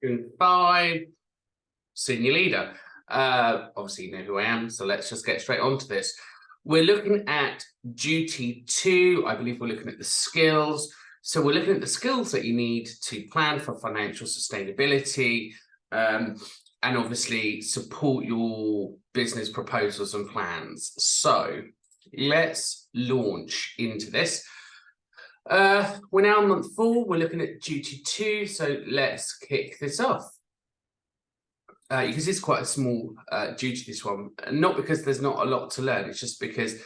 Section 5, senior leader. Obviously you know who I am, so let's just get straight on to this. We're looking at duty 2. I believe we're looking at the skills. So we're looking at the skills that you need to plan for financial sustainability, and obviously support your business proposals and plans. So let's launch into this. We're now on month 4. We're looking at duty 2. So let's kick this off. You can see it's quite a small duty, this one. Not because there's not a lot to learn. It's just because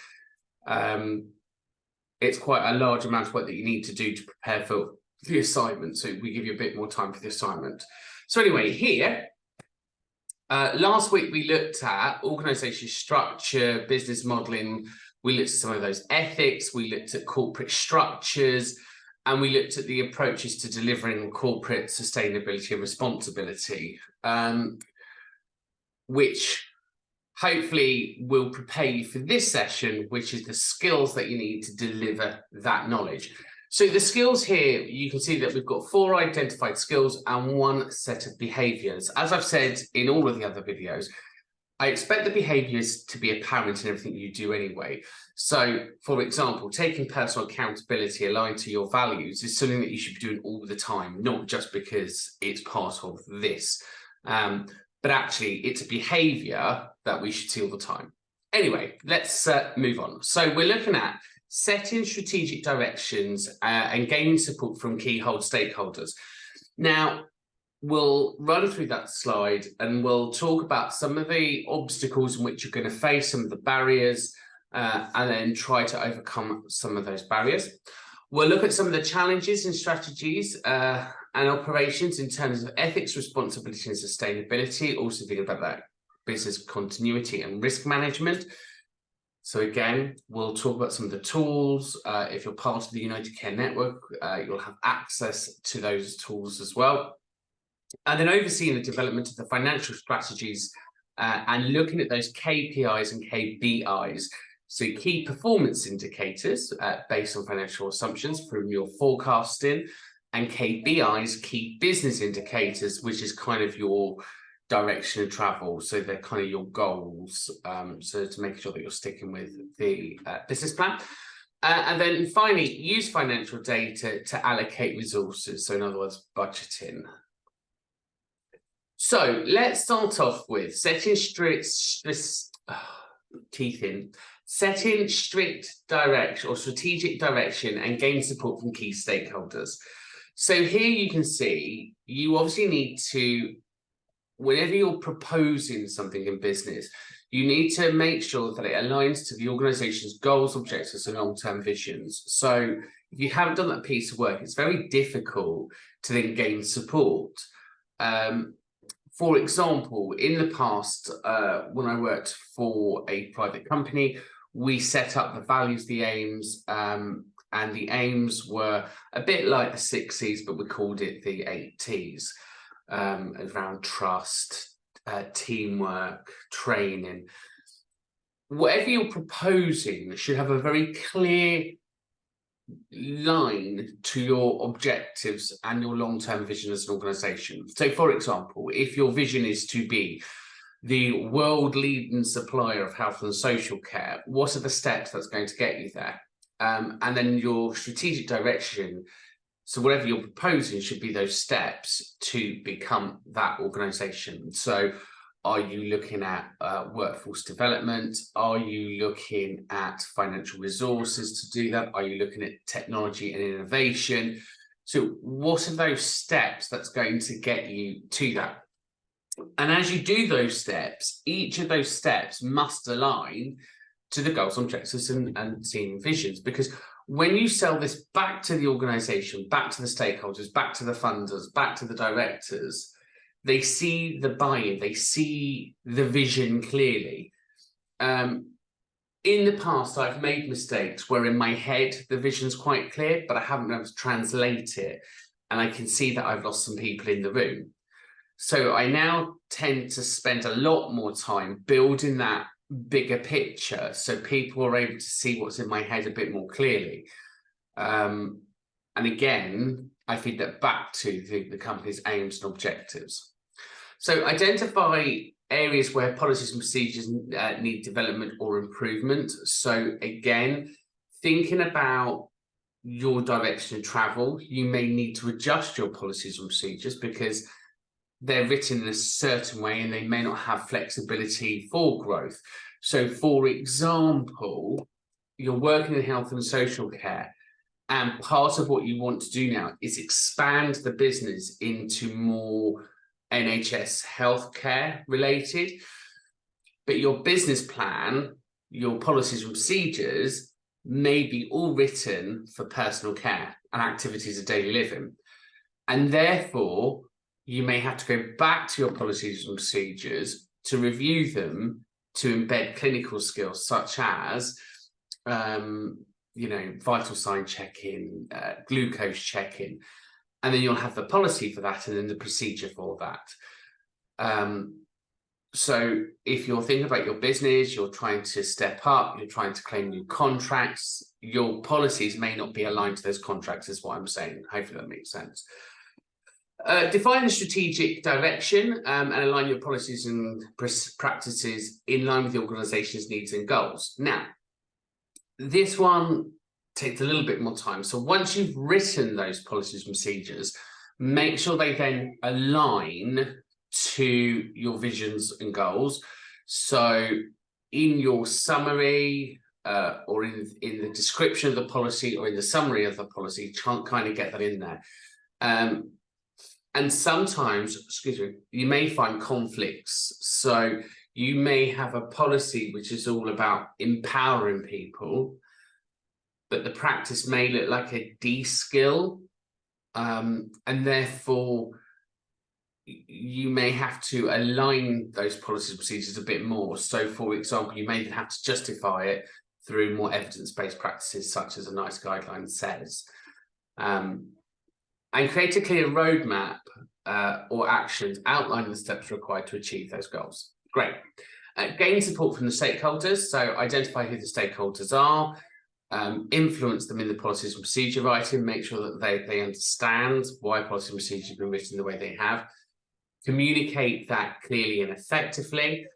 it's quite a large amount of work that you need to do to prepare for the assignment. So we give you a bit more time for the assignment. So anyway, here, last week we looked at organisation structure, business modelling. We looked at some of those ethics. We looked at corporate structures, and we looked at the approaches to delivering corporate sustainability and responsibility, which hopefully will prepare you for this session, which is the skills that you need to deliver that knowledge. So the skills here, you can see that we've got 4 identified skills and 1 set of behaviours. As I've said in all of the other videos, I expect the behaviours to be apparent in everything you do anyway. So, for example, taking personal accountability aligned to your values is something that you should be doing all the time, not just because it's part of this. But actually, it's a behaviour that we should see all the time. Anyway, let's move on. So we're looking at setting strategic directions and gaining support from key stakeholders. Now, we'll run through that slide and we'll talk about some of the obstacles in which you're going to face, some of the barriers, and then try to overcome some of those barriers. We'll look at some of the challenges and strategies and operations in terms of ethics, responsibility and sustainability, also thinking about that business continuity and risk management. So again, we'll talk about some of the tools. If you're part of the United Care Network, you'll have access to those tools as well. And then overseeing the development of the financial strategies and looking at those KPIs and KPIs. So key performance indicators based on financial assumptions from your forecasting, and KPIs, key business indicators, which is kind of your direction of travel. So they're kind of your goals. So to make sure that you're sticking with the business plan. And then finally, use financial data to allocate resources. So in other words, budgeting. So let's start off with setting setting strict direction or strategic direction and gain support from key stakeholders. So here you can see you obviously need to, whenever you're proposing something in business, you need to make sure that it aligns to the organization's goals, objectives, and long-term visions. So if you haven't done that piece of work, it's very difficult to then gain support. For example, in the past, when I worked for a private company, we set up the values, the aims, and the aims were a bit like the 6 C's, but we called it the 8 T's, around trust, teamwork, training. Whatever you're proposing should have a very clear line to your objectives and your long-term vision as an organization. So for example, if your vision is to be the world leading supplier of health and social care, what are the steps that's going to get you there? And then your strategic direction, so whatever you're proposing should be those steps to become that organization. So are you looking at workforce development? Are you looking at financial resources to do that? Are you looking at technology and innovation? So what are those steps that's going to get you to that? And as you do those steps, each of those steps must align to the goals, objectives, and team visions. Because when you sell this back to the organization, back to the stakeholders, back to the funders, back to the directors, they see the buy-in, they see the vision clearly. In the past, I've made mistakes where in my head, the vision's quite clear, but I haven't been able to translate it. And I can see that I've lost some people in the room. So I now tend to spend a lot more time building that bigger picture so people are able to see what's in my head a bit more clearly. And again, I feed that back to the company's aims and objectives. So identify areas where policies and procedures need development or improvement. So again, thinking about your direction of travel, you may need to adjust your policies and procedures because they're written in a certain way and they may not have flexibility for growth. So for example, you're working in health and social care, and part of what you want to do now is expand the business into more NHS healthcare related, but your business plan, your policies and procedures may be all written for personal care and activities of daily living. And therefore, you may have to go back to your policies and procedures to review them to embed clinical skills such as vital sign check-in, glucose check-in, and then you'll have the policy for that and then the procedure for that. So if you're thinking about your business, you're trying to step up, you're trying to claim new contracts, your policies may not be aligned to those contracts, is what I'm saying. Hopefully that makes sense. Define the strategic direction and align your policies and practices in line with the organisation's needs and goals. Now, this one takes a little bit more time. So once you've written those policies and procedures, make sure they then align to your visions and goals. So in your summary or in the description of the policy or in the summary of the policy, kind of get that in there. And sometimes, you may find conflicts. So you may have a policy which is all about empowering people, but the practice may look like a de-skill, and therefore you may have to align those policies and procedures a bit more. So, for example, you may then have to justify it through more evidence-based practices, such as a NICE guideline says. And create a clear roadmap or actions outlining the steps required to achieve those goals. Great. Gain support from the stakeholders. So identify who the stakeholders are, influence them in the policies and procedure writing, make sure that they understand why policy and procedure have been written the way they have. Communicate that clearly and effectively.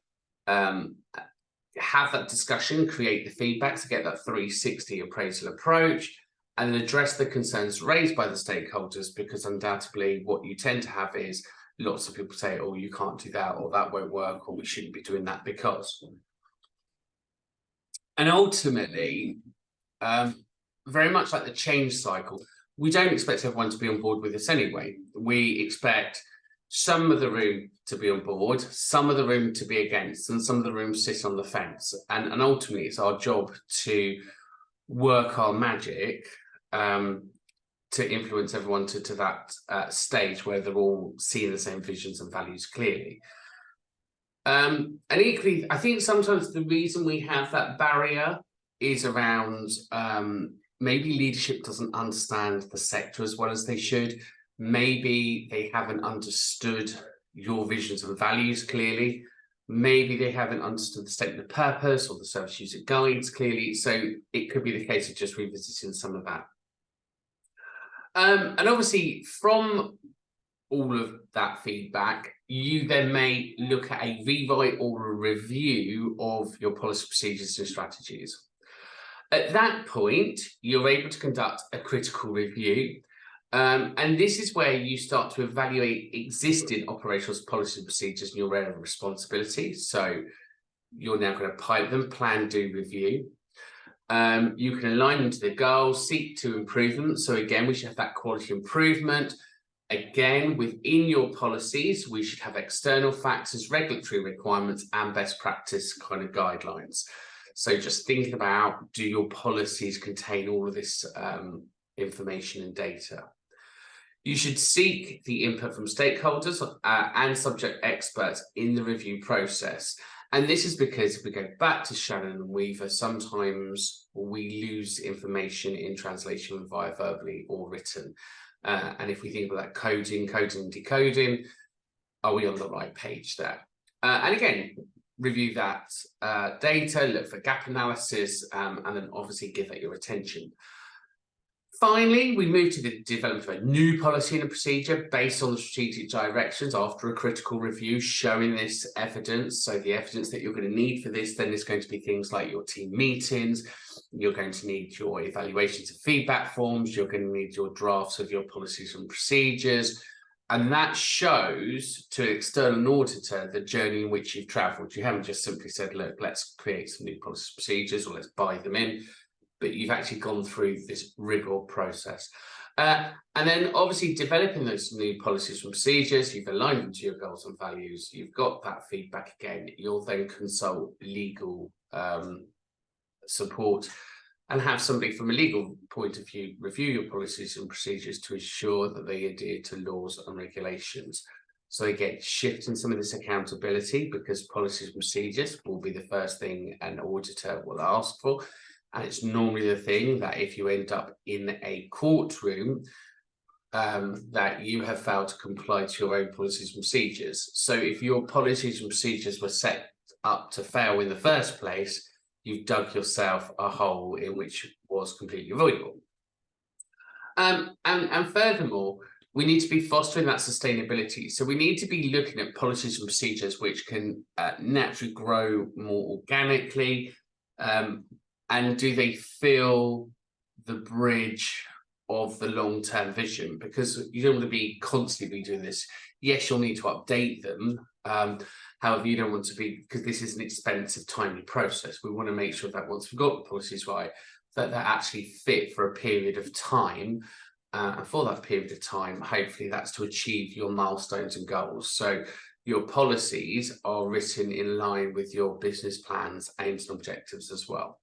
Have that discussion, create the feedback to get that 360 appraisal approach, and then address the concerns raised by the stakeholders, because undoubtedly what you tend to have is lots of people say, oh, you can't do that, or that won't work, or we shouldn't be doing that because. And ultimately, very much like the change cycle, we don't expect everyone to be on board with this anyway. We expect some of the room to be on board, some of the room to be against, and some of the room sit on the fence. And ultimately, it's our job to work our magic to influence everyone to that stage where they're all seeing the same visions and values clearly. And equally, I think sometimes the reason we have that barrier is around maybe leadership doesn't understand the sector as well as they should. Maybe they haven't understood your visions and values clearly. Maybe they haven't understood the statement of purpose or the service user guides clearly. So it could be the case of just revisiting some of that. And obviously, from all of that feedback, you then may look at a rewrite or a review of your policy procedures and strategies. At that point, you're able to conduct a critical review. And this is where you start to evaluate existing operational policy and procedures in your area of responsibility. So you're now going to pilot them, plan, do, review. You can align them to the goals, seek to improve them. So again, we should have that quality improvement. Again, within your policies, we should have external factors, regulatory requirements, and best practice kind of guidelines. So just thinking about, do your policies contain all of this information and data? You should seek the input from stakeholders and subject experts in the review process. And this is because if we go back to Shannon and Weaver, sometimes we lose information in translation via verbally or written. And if we think about that coding, decoding, are we on the right page there? And again, review that data, look for gap analysis, and then obviously give that your attention. Finally, we move to the development of a new policy and a procedure based on the strategic directions after a critical review, showing this evidence. So the evidence that you're going to need for this then is going to be things like your team meetings, you're going to need your evaluations and feedback forms, you're going to need your drafts of your policies and procedures. And that shows to an external auditor the journey in which you've travelled. You haven't just simply said, look, let's create some new policy procedures or let's buy them in, but you've actually gone through this rigor process. And then obviously developing those new policies and procedures, you've aligned them to your goals and values, you've got that feedback again, you'll then consult legal support and have somebody from a legal point of view review your policies and procedures to ensure that they adhere to laws and regulations. So again, shifting some of this accountability, because policies and procedures will be the first thing an auditor will ask for. And it's normally the thing that if you end up in a courtroom, that you have failed to comply to your own policies and procedures. So if your policies and procedures were set up to fail in the first place, you've dug yourself a hole in which was completely avoidable. And furthermore, we need to be fostering that sustainability. So we need to be looking at policies and procedures which can naturally grow more organically. And do they fill the bridge of the long-term vision? Because you don't want to be constantly doing this. Yes, you'll need to update them. However, you don't want to be, because this is an expensive, timely process. We want to make sure that once we've got the policies right, that they're actually fit for a period of time. And for that period of time, hopefully that's to achieve your milestones and goals. So your policies are written in line with your business plans, aims and objectives as well.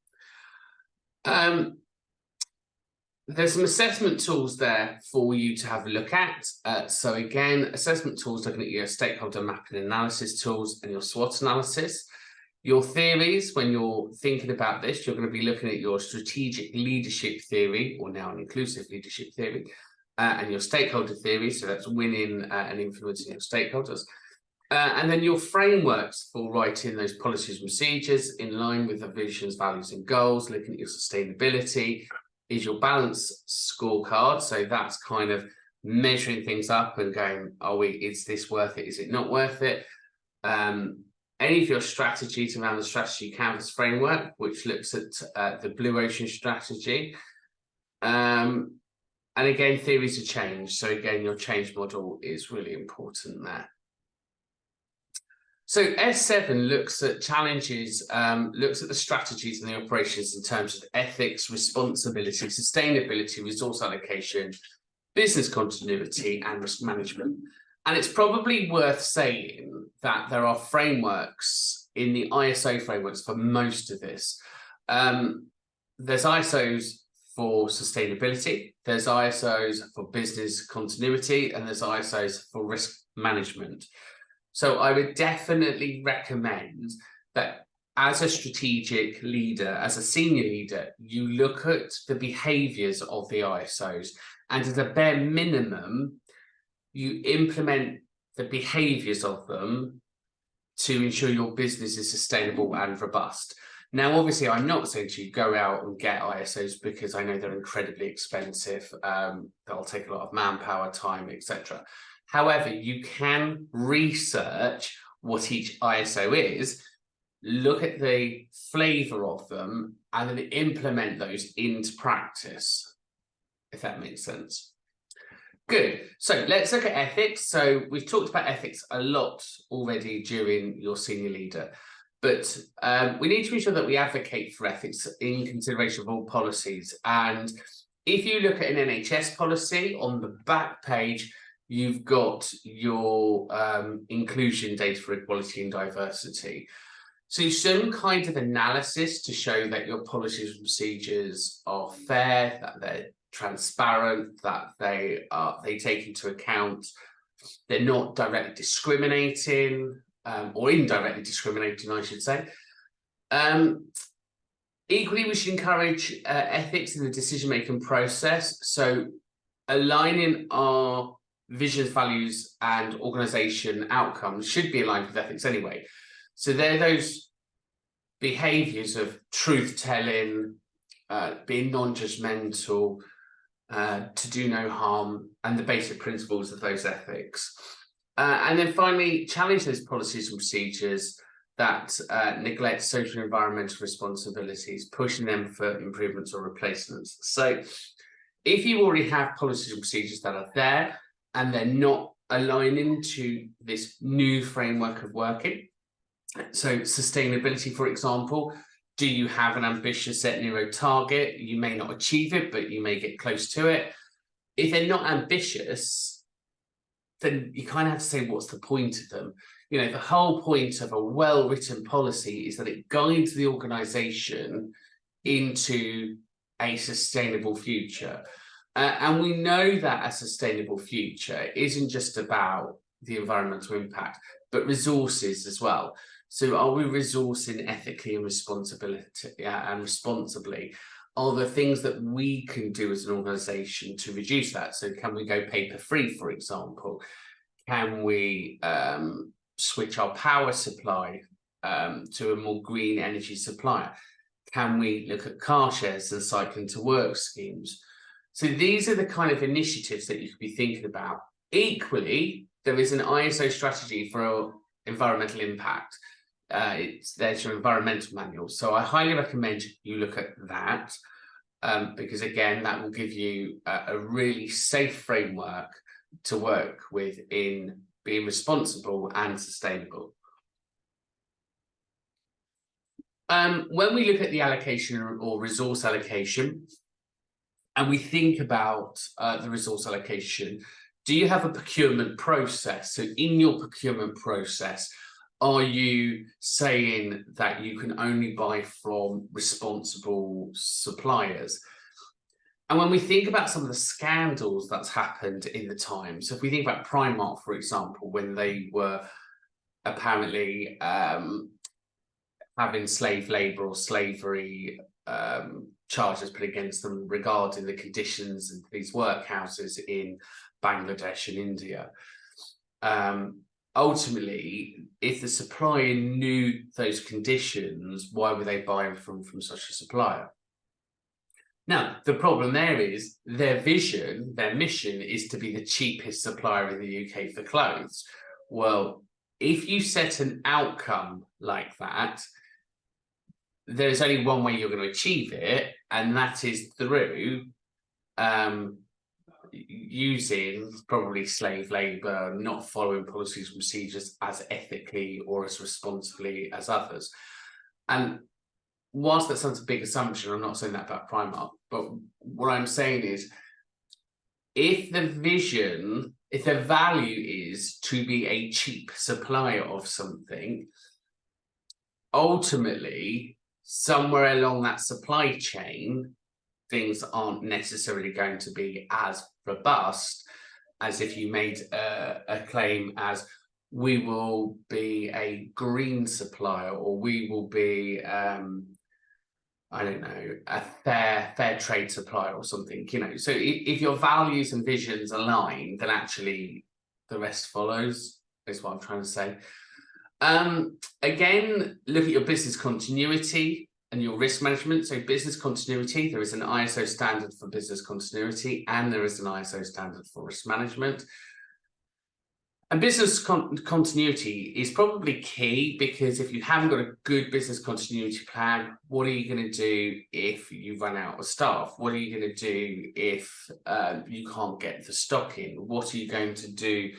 There's some assessment tools there for you to have a look at. So again, assessment tools looking at your stakeholder mapping analysis tools and your SWOT analysis. Your theories, when you're thinking about this, you're going to be looking at your strategic leadership theory, or now an inclusive leadership theory, and your stakeholder theory. So that's winning and influencing your stakeholders. And then your frameworks for writing those policies and procedures in line with the visions, values and goals, looking at your sustainability, is your balance scorecard. So that's kind of measuring things up and going, is this worth it? Is it not worth it? Any of your strategies around the strategy canvas framework, which looks at the blue ocean strategy. And again, theories of change. So again, your change model is really important there. So S7 looks at challenges, looks at the strategies and the operations in terms of ethics, responsibility, sustainability, resource allocation, business continuity, and risk management. And it's probably worth saying that there are frameworks in the ISO frameworks for most of this. There's ISOs for sustainability, there's ISOs for business continuity, and there's ISOs for risk management. So I would definitely recommend that as a strategic leader, as a senior leader, you look at the behaviours of the ISOs, and at a bare minimum, you implement the behaviours of them to ensure your business is sustainable and robust. Now, obviously, I'm not saying to you go out and get ISOs, because I know they're incredibly expensive. They'll take a lot of manpower, time, etc. However, you can research what each ISO is, look at the flavour of them, and then implement those into practice, if that makes sense. Good. So let's look at ethics. So we've talked about ethics a lot already during your senior leader, but we need to ensure that we advocate for ethics in consideration of all policies. And if you look at an NHS policy, on the back page, you've got your inclusion data for equality and diversity. So some kind of analysis to show that your policies and procedures are fair, that they're transparent, that they take into account, they're not directly discriminating, or indirectly discriminating, I should say. Equally, we should encourage ethics in the decision-making process. So aligning our visions, values, and organisation outcomes should be aligned with ethics anyway. So they're those behaviours of truth-telling, being non-judgmental, to do no harm, and the basic principles of those ethics. And then finally, challenge those policies and procedures that neglect social and environmental responsibilities, pushing them for improvements or replacements. So if you already have policies and procedures that are there and they're not aligning to this new framework of working, so sustainability, for example, do you have an ambitious net zero target? You may not achieve it, but you may get close to it. If they're not ambitious, then you kind of have to say, what's the point of them? You know, the whole point of a well-written policy is that it guides the organization into a sustainable future. And we know that a sustainable future isn't just about the environmental impact, but resources as well. So are we resourcing ethically and responsibly? Are there things that we can do as an organisation to reduce that? So can we go paper-free, for example? Can we switch our power supply to a more green energy supplier? Can we look at car shares and cycling to work schemes? So these are the kind of initiatives that you could be thinking about. Equally, there is an ISO strategy for environmental impact. There's your environmental manual. So I highly recommend you look at that because, again, that will give you a really safe framework to work with in being responsible and sustainable. When we look at the allocation or resource allocation, and we think about the resource allocation, do you have a procurement process? So in your procurement process, are you saying that you can only buy from responsible suppliers? And when we think about some of the scandals that's happened in the time, so if we think about Primark, for example, when they were apparently having slave labour or slavery charges put against them regarding the conditions in these workhouses in Bangladesh and India. Ultimately, if the supplier knew those conditions, why were they buying from such a supplier? Now, the problem there is their vision, their mission is to be the cheapest supplier in the UK for clothes. Well, if you set an outcome like that, there's only one way you're going to achieve it, and that is through using probably slave labour, not following policies and procedures as ethically or as responsibly as others. And whilst that sounds a big assumption, I'm not saying that about Primark, but what I'm saying is, if the vision, if the value is to be a cheap supplier of something, ultimately, somewhere along that supply chain, things aren't necessarily going to be as robust as if you made a claim as, we will be a green supplier, or we will be I don't know, a fair trade supplier or something, you know. So if your values and visions align, then actually the rest follows, is what I'm trying to say. Again, look at your business continuity and your risk management. So business continuity, there is an ISO standard for business continuity, and there is an ISO standard for risk management. And business continuity is probably key, because if you haven't got a good business continuity plan, what are you going to do if you run out of staff? What are you going to do if you can't get the stock in? What are you going to do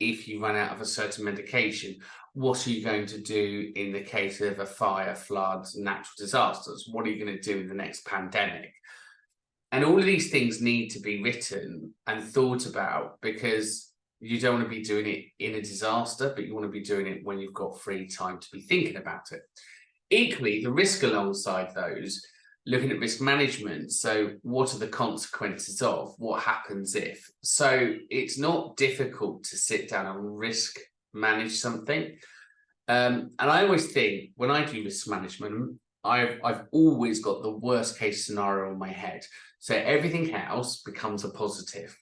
if you run out of a certain medication? What are you going to do in the case of a fire, floods, natural disasters? What are you going to do in the next pandemic? And all of these things need to be written and thought about, because you don't want to be doing it in a disaster, but you want to be doing it when you've got free time to be thinking about it. Equally, the risk alongside those, looking at risk management. So what are the consequences of? What happens if? So it's not difficult to sit down and risk manage something. And I always think, when I do risk management, I've always got the worst case scenario in my head. So everything else becomes a positive.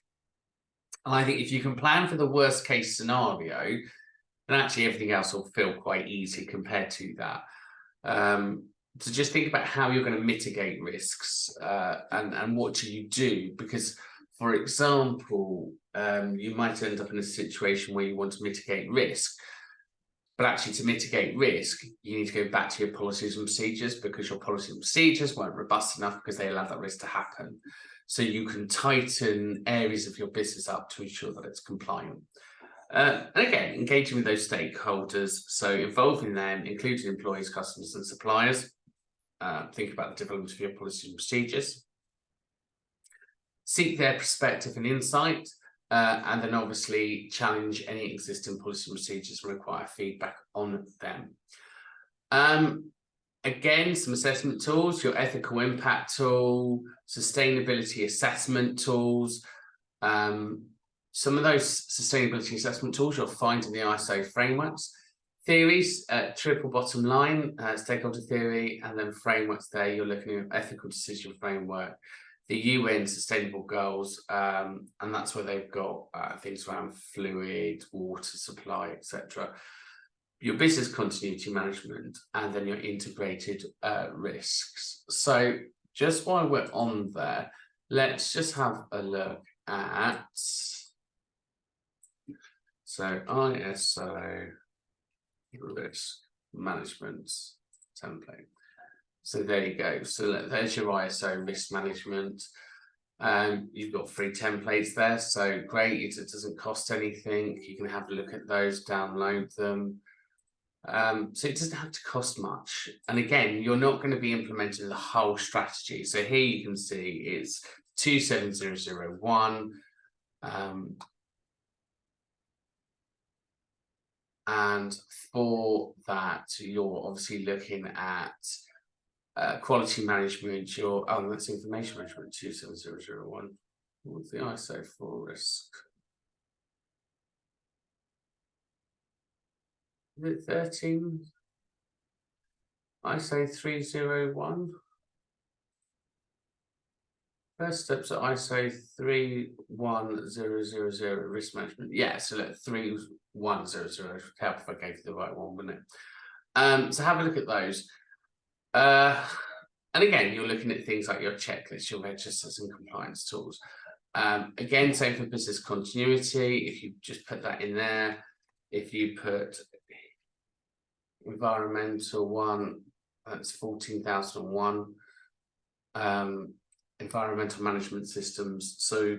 And I think if you can plan for the worst case scenario, then actually everything else will feel quite easy compared to that. So just think about how you're going to mitigate risks and what do you do, because For example, you might end up in a situation where you want to mitigate risk. But actually, to mitigate risk, you need to go back to your policies and procedures, because your policies and procedures weren't robust enough because they allowed that risk to happen. So you can tighten areas of your business up to ensure that it's compliant. And again, engaging with those stakeholders, so involving them, including employees, customers, and suppliers. Think about the development of your policies and procedures. Seek their perspective and insight. And then obviously challenge any existing policy and procedures and require feedback on them. Again, some assessment tools, your ethical impact tool, sustainability assessment tools. Some of those sustainability assessment tools you'll find in the ISO frameworks. Theories, triple bottom line, stakeholder theory, and then frameworks there, you're looking at ethical decision framework, the UN sustainable goals, and that's where they've got things around fluid, water supply, etc. Your business continuity management, and then your integrated risks. So just while we're on there, let's just have a look at, so ISO risk management template. So there you go. So there's your ISO risk management. You've got free templates there, so great. It doesn't cost anything. You can have a look at those, download them. So it doesn't have to cost much. And again, you're not going to be implementing the whole strategy. So here you can see it's 27001. And for that, you're obviously looking at quality management, that's information management 27001. What's the ISO for risk? Is it 13? ISO 301. First steps at ISO 31000 risk management. Yeah, so look, 3100. Help if I gave you the right one, wouldn't it? So have a look at those. And again, you're looking at things like your checklist, your registers and compliance tools. Again, same for business continuity. If you just put that in there, if you put environmental one, that's 14,001. Environmental management systems. So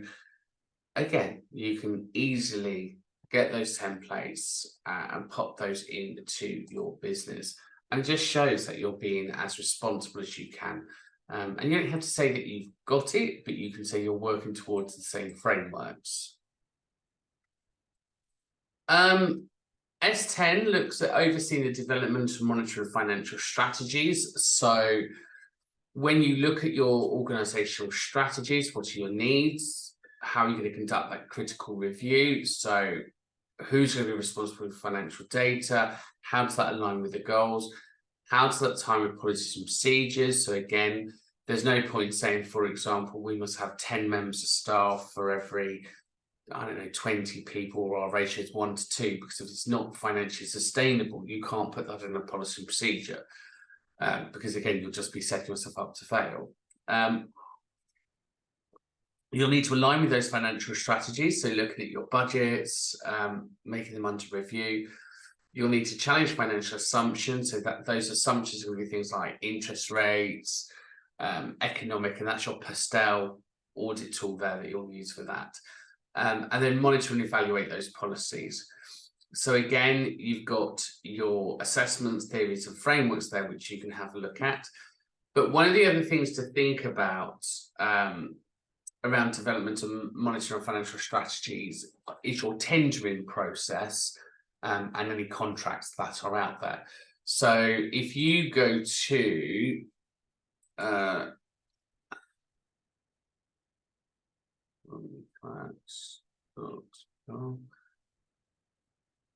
again, you can easily get those templates and pop those into your business. And it just shows that you're being as responsible as you can. And you don't have to say that you've got it, but you can say you're working towards the same frameworks. S10 looks at overseeing the development and monitoring of financial strategies. So when you look at your organizational strategies, what are your needs? How are you going to conduct that critical review? So who's going to be responsible for financial data? How does that align with the goals? How does that time with policies and procedures? So again, there's no point saying, for example, we must have 10 members of staff for every, 20 people, or our ratio is 1 to 2, because if it's not financially sustainable, you can't put that in a policy and procedure, because again, you'll just be setting yourself up to fail. You'll need to align with those financial strategies. So looking at your budgets, making them under review. You'll need to challenge financial assumptions. So that those assumptions are going to be things like interest rates, economic, and that's your Pastel audit tool there that you'll use for that. And then monitor and evaluate those policies. So again, you've got your assessments, theories, and frameworks there, which you can have a look at. But one of the other things to think about around development and monitoring financial strategies is your tendering process and any contracts that are out there. So if you go to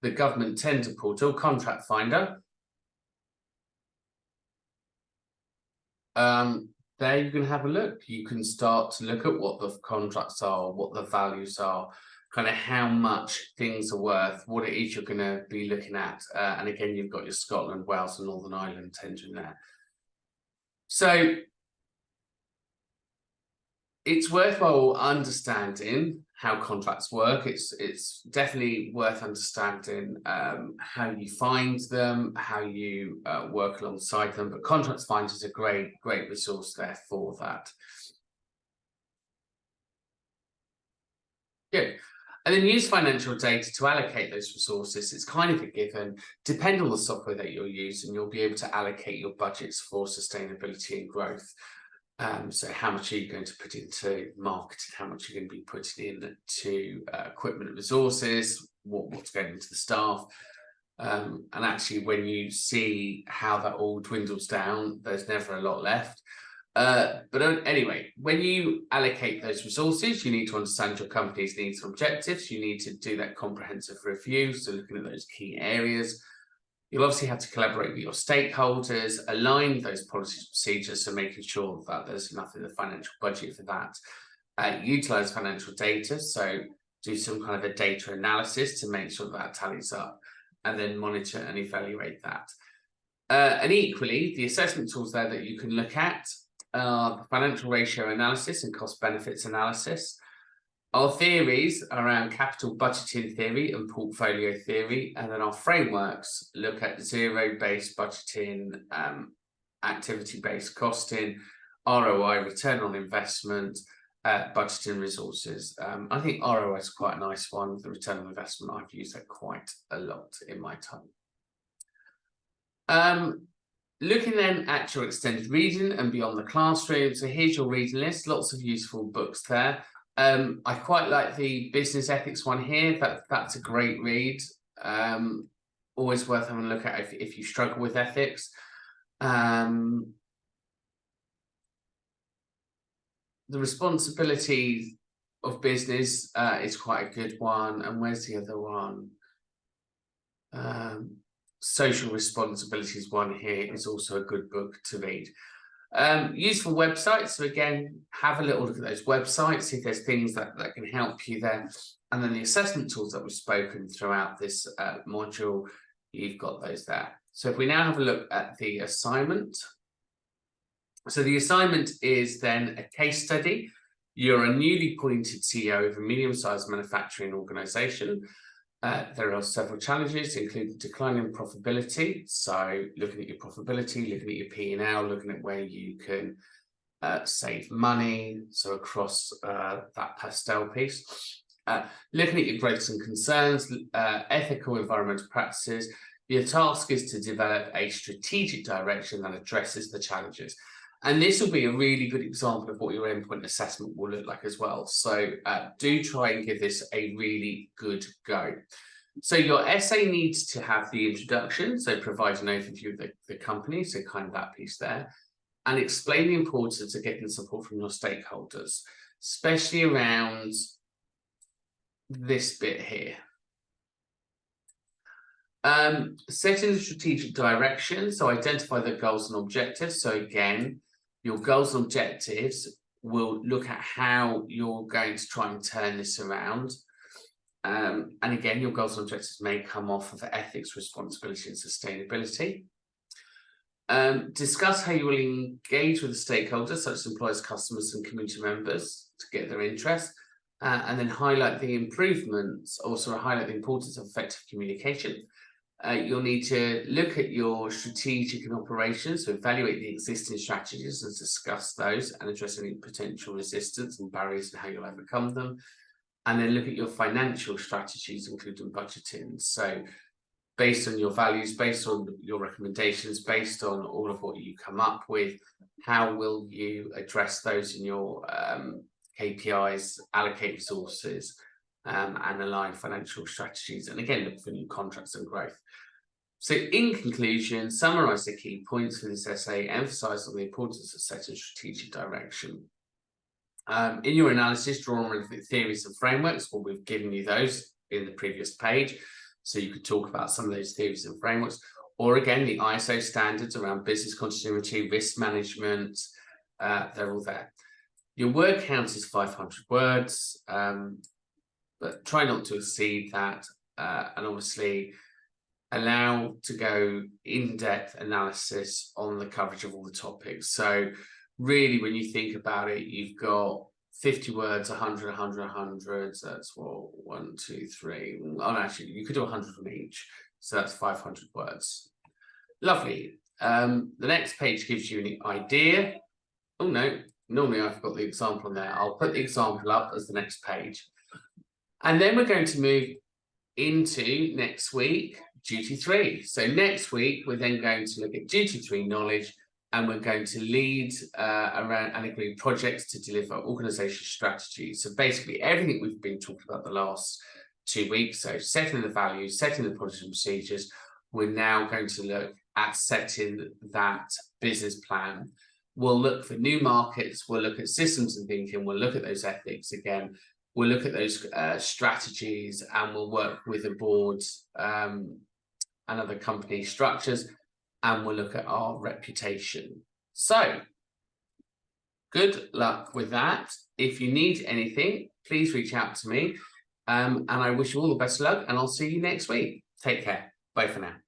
the government tender portal, contract finder, there you can have a look. You can start to look at what the contracts are, what the values are, kind of how much things are worth, what it is you're going to be looking at. And again, you've got your Scotland, Wales and Northern Ireland tendering there. So It's worthwhile understanding how contracts work. It's definitely worth understanding how you find them, how you work alongside them. But Contracts Finder is a great resource there for that. Good. And then use financial data to allocate those resources. It's kind of a given. Depend on the software that you're using, you'll be able to allocate your budgets for sustainability and growth. So how much are you going to put into marketing? How much are you going to be putting into equipment and resources? What's going into the staff? And actually, when you see how that all dwindles down, there's never a lot left. But anyway, when you allocate those resources, you need to understand your company's needs and objectives. You need to do that comprehensive review, so looking at those key areas. You'll obviously have to collaborate with your stakeholders, align those policies and procedures, so making sure that there's enough in the financial budget for that. Utilize financial data, so do some kind of a data analysis to make sure that tallies up, and then monitor and evaluate that. And equally, the assessment tools there that you can look at are the financial ratio analysis and cost benefits analysis. Our theories around capital budgeting theory and portfolio theory, and then our frameworks look at zero-based budgeting, activity-based costing, ROI, return on investment, budgeting resources. I think ROI is quite a nice one. The return on investment, I've used that quite a lot in my time. Looking then at your extended reading and beyond the classroom. So here's your reading list, lots of useful books there. I quite like the business ethics one here. That's a great read. Always worth having a look at if you struggle with ethics. The responsibility of business is quite a good one. And where's the other one? Social responsibilities one here is also a good book to read. Useful websites. So again, have a little look at those websites, see if there's things that can help you there. And then the assessment tools that we've spoken throughout this module, you've got those there. So if we now have a look at the assignment. So the assignment is then a case study. You're a newly appointed CEO of a medium-sized manufacturing organisation. There are several challenges, including declining profitability. So looking at your profitability, looking at your P&L, looking at where you can save money. So across that pastel piece. Looking at your growths and concerns, ethical environmental practices. Your task is to develop a strategic direction that addresses the challenges. And this will be a really good example of what your endpoint assessment will look like as well. So do try and give this a really good go. So your essay needs to have the introduction, so provide an overview of the company, so kind of that piece there, and explain the importance of getting support from your stakeholders, especially around this bit here. Setting the strategic direction, so identify the goals and objectives. So again, your goals and objectives will look at how you're going to try and turn this around. And again, your goals and objectives may come off of ethics, responsibility, and sustainability. Discuss how you will engage with the stakeholders, such as employees, customers, and community members, to get their interest. And then highlight the improvements, also highlight the importance of effective communication. You'll need to look at your strategic and operations, so evaluate the existing strategies and discuss those and address any potential resistance and barriers and how you'll overcome them. And then look at your financial strategies, including budgeting. So based on your values, based on your recommendations, based on all of what you come up with, how will you address those in your KPIs, allocate resources, and align financial strategies, and again, look for new contracts and growth. So in conclusion, summarize the key points for this essay, emphasize on the importance of setting strategic direction. In your analysis, draw on relevant theories and frameworks. Well, we've given you those in the previous page, so you could talk about some of those theories and frameworks, or again, the ISO standards around business continuity, risk management, they're all there. Your word count is 500 words, but try not to exceed that, and obviously allow to go in-depth analysis on the coverage of all the topics. So really, when you think about it, you've got 50 words, 100, 100, 100. So that's what, 1, 2, 3. Oh, no, actually, you could do 100 from each. So that's 500 words. Lovely. The next page gives you an idea. Oh, no, normally I've got the example on there. I'll put the example up as the next page. And then we're going to move into next week, duty 3. So next week, we're then going to look at duty 3 knowledge, and we're going to lead around and agree projects to deliver organisation strategies. So basically everything we've been talking about the last 2 weeks. So setting the values, setting the policies and procedures. We're now going to look at setting that business plan. We'll look for new markets. We'll look at systems and thinking. We'll look at those ethics again. We'll look at those strategies, and we'll work with the board and other company structures, and we'll look at our reputation. So good luck with that. If you need anything, please reach out to me, and I wish you all the best of luck, and I'll see you next week. Take care. Bye for now.